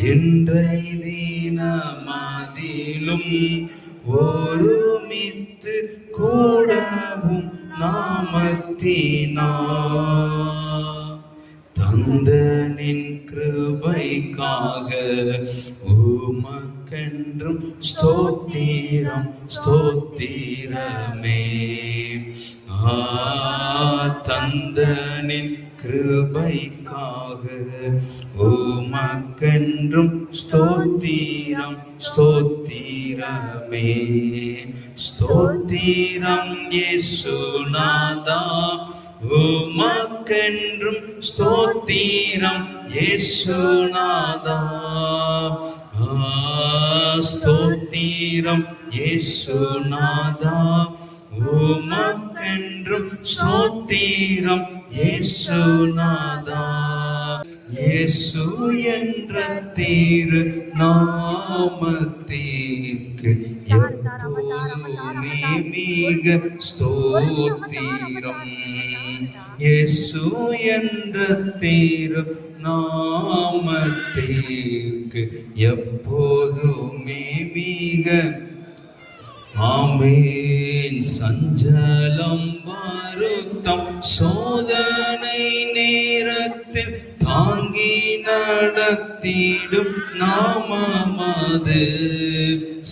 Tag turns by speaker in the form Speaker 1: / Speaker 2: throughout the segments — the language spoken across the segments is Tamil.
Speaker 1: இன்றை தினமதிலும் ஒருமித்து கூடவும் நாமத்தினா தந்தனின் கிருபைக்காக உமக்கென்றும் ஸ்தோத்திரம் ஸ்தோத்திரமே. தந்தனின் கிருபைக்காக உமக்கென்றும் ஸ்தோத்திரம் ஸ்தோத்திரமே. ஸ்தோத்திரம் இயேசுநாதா உமக்கென்றும் ஸ்தோத்திரம் இயேசுநாதா. ஸ்தோத்திரம் இயேசுநாதா உமக்கென்றும் ஸ்தோத்திரம் இயேசுநாதா. இயேசு என்ற திரு நாமத்திற்கு எப்போதுமே மிக ஸ்தோத்திரம். இயேசு என்ற திரு நாமத்திற்கு எப்போதுமே மிக ஆமென். சஞ்சலம் வருத்தம் சோதனை நேரத்தில் தாங்கி நடத்திடும் நாமமது.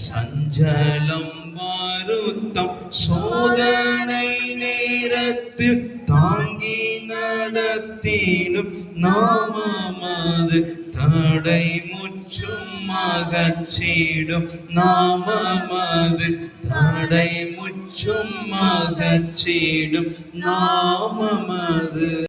Speaker 1: சஞ்சலம் வருத்தம் சோதனை நேரத்தில் தாங்கி நடத்திடும் நாமமது. தடை முற்றும் அகற்றிடும் நாமமது. தடை முற்றும் அகற்றிடும் நாமமது.